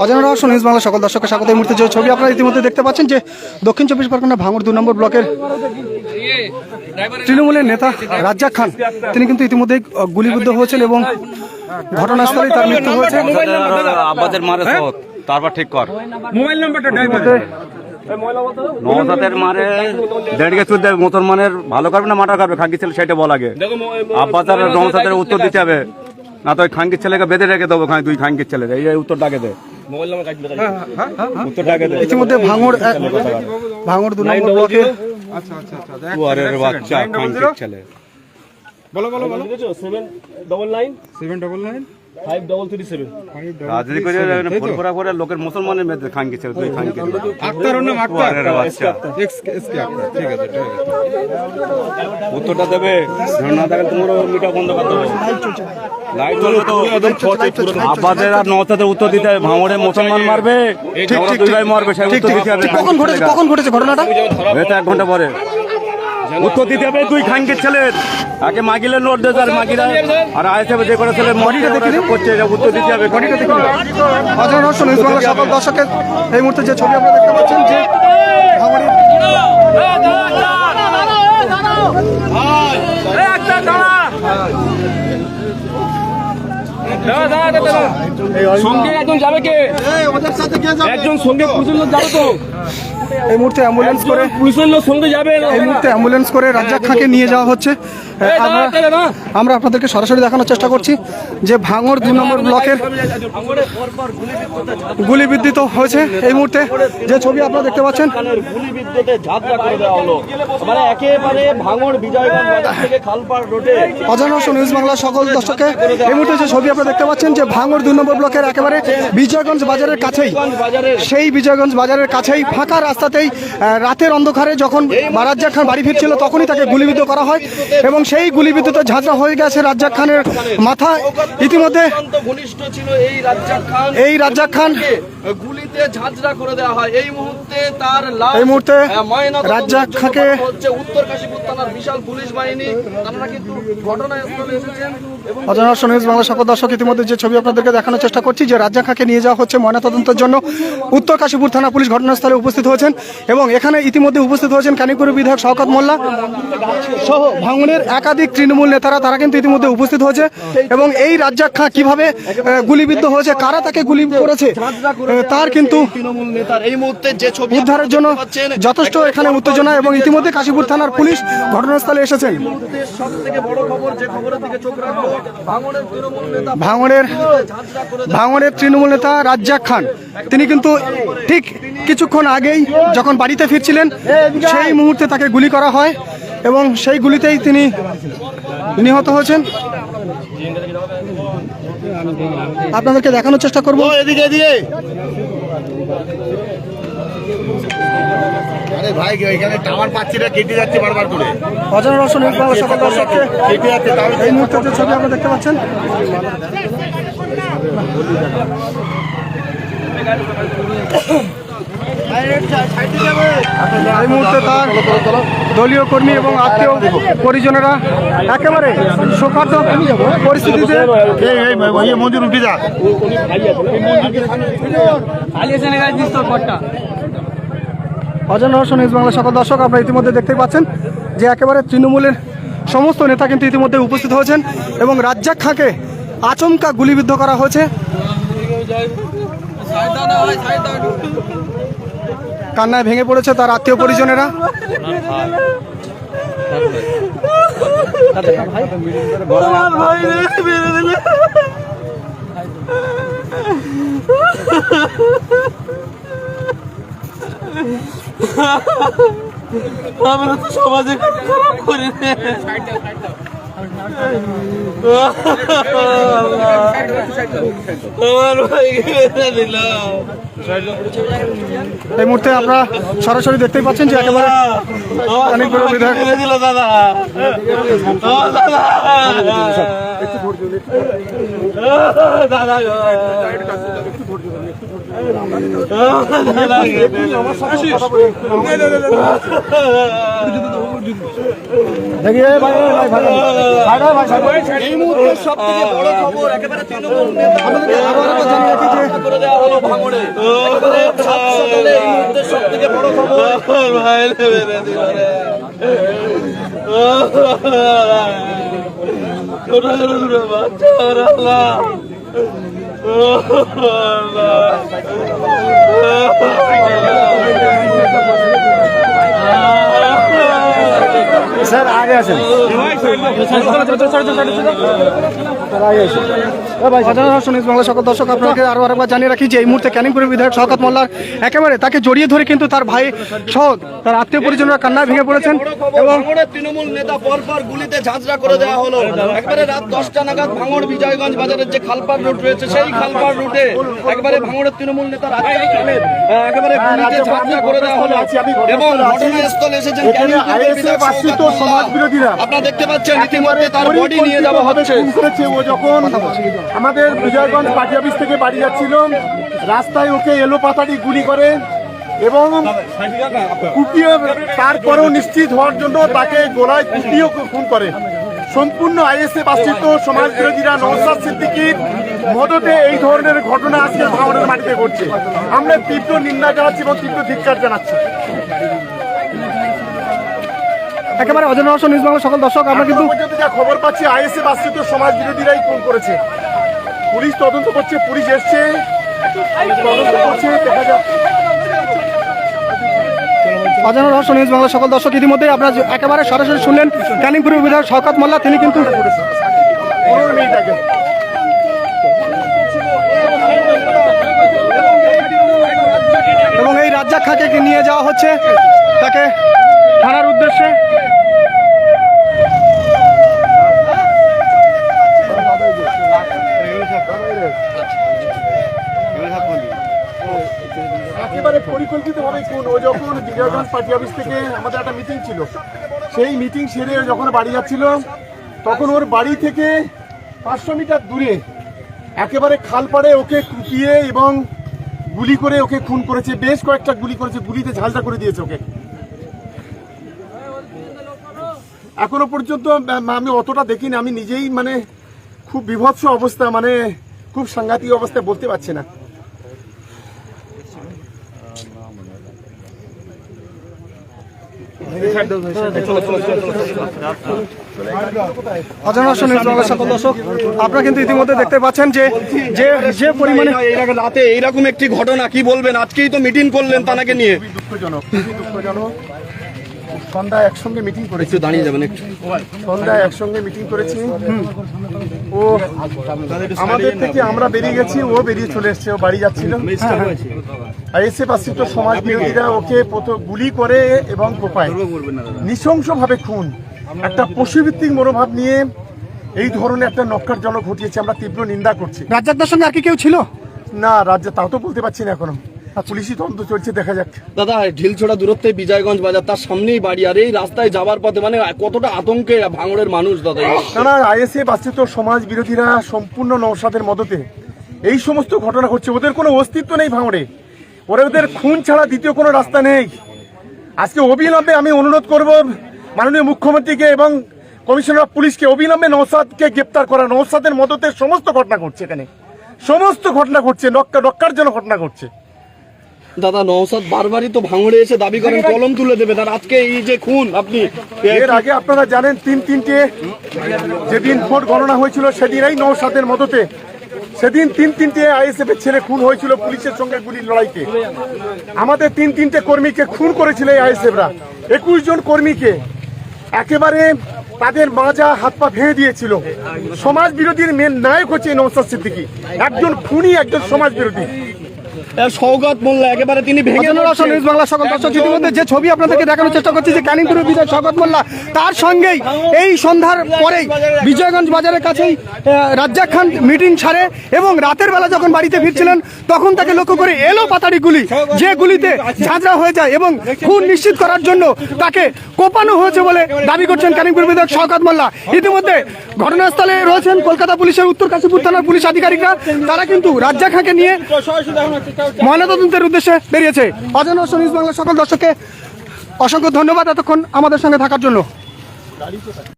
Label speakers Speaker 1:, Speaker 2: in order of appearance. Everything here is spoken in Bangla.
Speaker 1: অজানা রহস্য নিউজ বাংলা সকল দর্শককে স্বাগত। এই মুহূর্তে যে ছবি আপনারা ইতিমধ্যে দেখতে পাচ্ছেন যে দক্ষিণ চব্বিশ পরগনা ভাঙড় 2 নম্বর ব্লকের তৃণমূলের নেতা রাজ্জাক খান তিনি কিন্তু ইতিমধ্যে গুলিবিদ্ধ হয়েছেন এবং ঘটনাস্থলেই তার মৃত্যু হয়েছে।
Speaker 2: আব্বাদের মারে তারপর ঠিক কর মোবাইল নাম্বারটা নওসাদের মারে দেড়কে চুদ্দে মুসলমানের ভালো করবে না মাটা করবে খাঙ্কি ছেলে সেটা বল আগে আব্বাদের নওসাদের উত্তর দিতে হবে না তো খাঙ্কির ছেলেকে বেঁধে রেখে দেবো দুই খাঙ্কির ছেলে এই উত্তর ডাকে দে উত্তর ডাকে দে।
Speaker 1: ইতিমধ্যে ভাঙড় 2 নম্বর ব্লকের
Speaker 2: বাচ্চা খাঙ্কির ছেলে
Speaker 3: বলো 799 5337
Speaker 2: রাজনীতি করে ফুরফুরা করে লোকের মুসলমানের মেয়েদের খাঙ্কি ছেলে দুই খাঙ্কি
Speaker 3: আক্তার নাম আক্তার
Speaker 2: বাচ্চা
Speaker 3: এসকে আক্তার ঠিক আছে
Speaker 2: উত্তরটা দেবে না দেখেন তোমার মিটা বন্ধ করে দেবে লাইট চলবে তো আব্বাদের আর নওসাদের উত্তর দিতে হবে ভাঙড়ে মুসলমান মারবে দুই ভাই মারবে সেই উত্তর দিতে হবে।
Speaker 1: কখন ঘটেছে ঘটনাটা?
Speaker 2: এটা 1 ঘন্টা পরে উত্তর দিতে হবে দুই খাঙ্কির ছেলের আগে মাগিলে নোট দেয় আর মাগিরা আর আইএসএফ যে করে ছেলে মনিটা দেখে করছে উত্তর দিতে হবে।
Speaker 1: ঘটনাটা দেখুন। অজানা রহস্য নিউজ বাংলা সকল দর্শকের এই মুহূর্তে যে ছবি আপনারা দেখতে পাচ্ছেন যে ভাঙড়ের
Speaker 3: সঙ্গে একজন যাবে কে একজন সঙ্গে পুলিশের লোক যাবে তো
Speaker 1: এই মুহূর্তে অ্যাম্বুলেন্স করে
Speaker 3: পুলিশের লোক সঙ্গে যাবে
Speaker 1: এই মুহূর্তে অ্যাম্বুলেন্স করে রাজ্জাক খানকে নিয়ে যাওয়া হচ্ছে। আমরা আপনাদেরকে সরাসরি দেখানোর চেষ্টা করছি যে ভাঙড় 2 নম্বর ব্লকের গুলিবিদ্ধ হয়েছে। এই মুহূর্তে যে ছবি আপনারা দেখতে পাচ্ছেন
Speaker 4: গুলিবিদ্ধতে ঝাঁঝরা করে দেওয়া হলো মানে একেবারে ভাঙড় বিজয়গঞ্জ বাজার থেকে খালপাড় রোডে।
Speaker 1: অজানা রহস্য নিউজ বাংলা সকল দর্শককে এই মুহূর্তে যে ছবি আপনারা দেখতে পাচ্ছেন যে ভাঙড় 2 নম্বর ব্লকের একেবারে বিজয়গঞ্জ বাজারের কাছেই সেই বিজয়গঞ্জ বাজারের কাছেই ফাঁকা রাস্তাতেই রাতের অন্ধকারে যখন রাজ্জাক খান বাড়ি ফিরছিল তখনই তাকে গুলিবিদ্ধ করা হয় এবং সেই গুলিবিদ্ধতে ঝাঁঝরা হয়ে গেছে রাজ্জাক খানের মাথা। ইতিমধ্যে
Speaker 4: ঘনিষ্ঠ ছিল এই রাজ্জাক খান গুলিতে ঝাঁঝরা করে দেওয়া হয়। এই মুহূর্তে তার লাশ
Speaker 1: এই মুহূর্তে রাজ্জাক খানকে
Speaker 4: হচ্ছে উত্তর কাশীপুর থানার বিশাল পুলিশ বাহিনী তারা কিন্তু ঘটনাস্থলে এসেছেন।
Speaker 1: অজানা রহস্য নিউজ বাংলা সকল দর্শক ইতিমধ্যে যে ছবি আপনাদেরকে দেখানোর চেষ্টা করছি যে রাজ্জাক খানকে নিয়ে যাওয়া হচ্ছে ময়নাতদন্তের জন্য। উত্তর কাশীপুর থানা পুলিশ ঘটনাস্থলে উপস্থিত হয়েছেন এবং এখানে ইতিমধ্যে উপস্থিত হয়েছেন কানিপুর বিধায়ক শওকত মোল্লা সহ ভাঙড়ের একাধিক তৃণমূল নেতারা তারা কিন্তু ইতিমধ্যে উপস্থিত হয়েছে এবং এই রাজ্জাক খান কিভাবে গুলিবিদ্ধ হয়েছে কারা তাকে গুলি করেছে তার কিন্তু
Speaker 4: তৃণমূল নেতার এই মুহূর্তে যে ছবি
Speaker 1: উদ্ধারের জন্য যথেষ্ট এখানে উত্তেজনা এবং ইতিমধ্যে কাশীপুর থানার পুলিশ ঘটনাস্থলে এসেছেন।
Speaker 4: সবথেকে বড় খবর যে খবরের দিকে চোখ রাখবো ভাঙড়ের তৃণমূল নেতা
Speaker 1: ভাঙড়ের তৃণমূল নেতা রাজ্জাক খান তিনি কিন্তু ঠিক কিছুক্ষণ আগেই যখন বাড়িতে ফিরছিলেন সেই মুহূর্তে তাকে গুলি করা হয় এবং সেই গুলিতেই তিনি নিহত হয়েছেন। আপনাদেরকে দেখানোর চেষ্টা করবো
Speaker 3: ভাই এখানে টাওয়ার পাচ্ছি না কেটে যাচ্ছে বারবার করে
Speaker 1: অজানা রহস্য নিউজ বাংলা সকল দর্শককে
Speaker 3: কেটে যাচ্ছে
Speaker 1: এই মুহূর্তে যে ছবি আপনারা দেখতে পাচ্ছেন এই মুহূর্তে তার দলীয় কর্মী এবং আত্মীয় পরিজনেরা একেবারে শোকার্ত পরিস্থিতিতে
Speaker 3: মঞ্জুর উঠে যা
Speaker 1: অজানা রহস্য নিউজ বাংলা সকল দর্শক আপনারা ইতিমধ্যে দেখতেই পাচ্ছেন যে একেবারে তৃণমূলের সমস্ত নেতা কিন্তু ইতিমধ্যে উপস্থিত হয়েছেন এবং রাজ্জাক খানকে আচমকা গুলিবিদ্ধ করা হয়েছে। কান্নায় ভেঙে পড়েছে তার আত্মীয় পরিজনেরা।
Speaker 4: আমরা তো সমাজে খারাপ করে
Speaker 1: এই মুহূর্তে আমরা সরাসরি দেখতেই পাচ্ছেন যে একেবারে
Speaker 4: এই মুহূর্তে সবথেকে বড় খবর একেবারে তৃণমূল নেতা ঝাঁঝরা করে দেওয়া হলো ভাঙড়ে। একেবারে ছাত্রদলে এই মুহূর্তে সবথেকে বড় খবর।
Speaker 1: স্যার আগে আসেন। বাংলা সকল দর্শক আপনাকে আরো আরেকবার জানিয়ে রাখি যে এই মুহূর্তে ক্যানিংপুরের বিধায়ক শওকত মোল্লার একেবারে তাকে জড়িয়ে ধরে কিন্তু তার ভাই সহ তার আত্মীয় পরিজনরা কান্নায় ভেঙে পড়েছেন এবং
Speaker 4: ভাঙড়ের তৃণমূল নেতা পরপর গুলিতে ঝাঁঝরা করে দেওয়া হলো। একবারে রাত 10টা নাগাদ ভাঙড় বিজয়গঞ্জ বাজারের যে খালপাড় রুট রয়েছে সেই খালপাড় রুটে একবারে ভাঙড়ের তৃণমূল নেতা একেবারে গুলিতে ঝাঁঝরা করে দেওয়া হলো এবং ঘটনাস্থলে এসেছেন ক্যানিংপুরের বিধায়ক সমাজ বিরোধীরা। আপনারা দেখতে পাচ্ছেন ইতিমধ্যে তার বডি নিয়ে যাওয়া হচ্ছে।
Speaker 5: ও যখন আমাদের বিজয়গঞ্জ পার্টি অফিস থেকে বাড়ি যাচ্ছিল রাস্তায় ওকে এলো পাতাড়ি গুলি করে এবং কুপিয়ে তারপরেও নিশ্চিত হওয়ার জন্য তাকে গোলায় কুপিয়েও খুন করে। সম্পূর্ণ আইএসএফ আশ্রিত সমাজ বিরোধীরা নওশাদ সিদ্দিকীর মদতে এই ধরনের ঘটনা আজকে ভাঙড়ের মাটিতে ঘটছে। আমরা তীব্র নিন্দা জানাচ্ছি এবং তীব্র ধিক্কার জানাচ্ছি।
Speaker 1: একেবারে অজয় রহস্য নিউজ বাংলা সকল দর্শক আমরা কিন্তু
Speaker 5: যা খবর পাচ্ছি আইএসএফ আশ্রিত সমাজ বিরোধীরাই খুন করেছে। পুলিশ তদন্ত করছে, পুলিশ এসছে তদন্ত করছে, দেখা যাক।
Speaker 1: অজানা রহস্য নিউজ বাংলা সকল দর্শক ইতিমধ্যে আপনারা একেবারে সরাসরি শুনলেন ক্যানিংপুরের বিধায়ক শওকত মোল্লা তিনি কিন্তু এবং এই রাজ্জাক খাঁকে নিয়ে যাওয়া হচ্ছে তাকে থানার উদ্দেশ্যে।
Speaker 5: একেবারে পরিকল্পিতভাবে খুন। ও যখন বিজয়গঞ্জ পার্টি অফিস থেকে আমাদের একটা মিটিং ছিল, সেই মিটিং সেরে যখন বাড়ি যাচ্ছিল তখন ওর বাড়ি থেকে 500 মিটার দূরে একেবারে খালপাড়ে ওকে কুপিয়ে এবং গুলি করে ওকে খুন করেছে। বেশ কয়েকটা গুলি করেছে, গুলিতে ঝালটা করে দিয়েছে ওকে। এখনো পর্যন্ত আমি অতটা দেখিনি, আমি নিজেই মানে খুব বিভৎস অবস্থা, মানে খুব সাংঘাতিক অবস্থায় বলতে পারছি না।
Speaker 1: আপনারা কিন্তু ইতিমধ্যে দেখতে পাচ্ছেন যে যে পরিমাণে
Speaker 4: রাতে এইরকম একটি ঘটনা কি বলবেন? আজকেই তো মিটিং করলেন তাকে নিয়ে।
Speaker 5: দুঃখজনক, দুঃখজনক। সন্ধ্যা একসঙ্গে মিটিং করেছি,
Speaker 4: দাঁড়িয়ে যাবেন একটু।
Speaker 5: সন্ধ্যায় একসঙ্গে মিটিং করেছি। ও আমাদের থেকে আমরা বেরিয়ে গেছি, ও বেরিয়ে চলে এসছে, ও বাড়ি যাচ্ছিল। আইএসএফ আশ্রিত সমাজ বিরোধীরা ওকে গুলি করে এবং কোপায়, নৃশংসভাবে খুন। একটা পশুভিত্তিক মনোভাব নিয়ে এই ধরনের একটা নক্কারজনক ঘটিয়েছে, আমরা তীব্র নিন্দা করছি।
Speaker 1: রাজ্জাকদার সঙ্গে আর কি কেউ ছিল
Speaker 5: না? রাজ্যে তাও তো বলতে পারছি না এখনো, পুলিশি তদন্ত চলছে, দেখা যাক।
Speaker 4: দাদা ঢিলছোড়া দূরত্বে বিজয়গঞ্জ বাজার, তার সামনেই বাড়ি, আর এই রাস্তায় যাবার পথে মানে কতটা আতঙ্কে ভাঙড়ের মানুষ দাদা।
Speaker 5: না, আইএসএফ আশ্রিত সমাজ বিরোধীরা সম্পূর্ণ নওশাদের মদতে এই সমস্ত ঘটনা হচ্ছে। ওদের কোনো অস্তিত্ব নেই ভাঙড়ে, ওদের খুন ছাড়া দ্বিতীয় কোনো রাস্তা নেই। আজকে অবিলম্বে আমি অনুরোধ করব মাননীয় মুখ্যমন্ত্রীকে এবং কমিশনার অফ পুলিশকে অবিলম্বে নওশাদকে গ্রেপ্তার করা। নওশাদের মদতে সমস্ত ঘটনা ঘটছে, এখানে সমস্ত ঘটনা ঘটছে, নক্কার জন্য ঘটনা ঘটছে।
Speaker 4: দাদা নওশাদ বারবারই তো ভাঙড়ে এসে দাবি করেন কলম তুলে দেবে, তার আজকে এই যে খুন। আপনি
Speaker 5: এর আগে আপনারা জানেন তিনটে যেদিন ভোট গণনা হয়েছিল সেদিন এই নওশাদের মদতে সেদিন তিনটে আইএসএফ এর ছেলে খুন হয়েছিল পুলিশের সঙ্গে গুলির লড়াইতে। আমাদের তিনটে কর্মীকে খুন করেছিল এই আইএসএফরা, 21 জন কর্মীকে একেবারে তাদের মাজা হাত পা ভেঙে দিয়েছিল। সমাজ বিরোধীর মেন নায়ক হচ্ছে নওশাদ সিদ্দিকী, একজন খুনি, একজন সমাজ বিরোধী।
Speaker 4: শওকত মোল্লা একেবারে তিনি ভেঙে
Speaker 1: নিউজ বাংলা সকল দর্শক ইতিমধ্যে যে ছবি আপনাদেরকে দেখানোর চেষ্টা করছি যে ক্যানিংপুরের বিধায়ক শওকত মোল্লা, তার সঙ্গেই এই সন্ধ্যার পরেই বিজয়গঞ্জ বাজারের কাছেই রাজ্জাক খান মিটিং ছাড়ে এবং রাতের বেলা যখন বাড়িতে ফিরছিলেন তখন তাকে লক্ষ্য করে এলো পাতাড়ি গুলি, যে গুলিতে ঝাঁঝরা হয়ে যায় এবং খুন নিশ্চিত করার জন্য তাকে কোপানো হয়েছে বলে দাবি করছেন ক্যানিংপুরের বিধায়ক শওকত মোল্লা। ইতিমধ্যে ঘটনাস্থলে রয়েছেন কলকাতা পুলিশের উত্তর কাশীপুর থানার পুলিশ আধিকারিকরা, তারা কিন্তু রাজ্জাক খানকে নিয়ে ময়নাতদন্তের উদ্দেশ্যে বেরিয়েছে। অজানা নিউজ বাংলা সকল দর্শককে অসংখ্য ধন্যবাদ এতক্ষণ আমাদের সঙ্গে থাকার জন্য।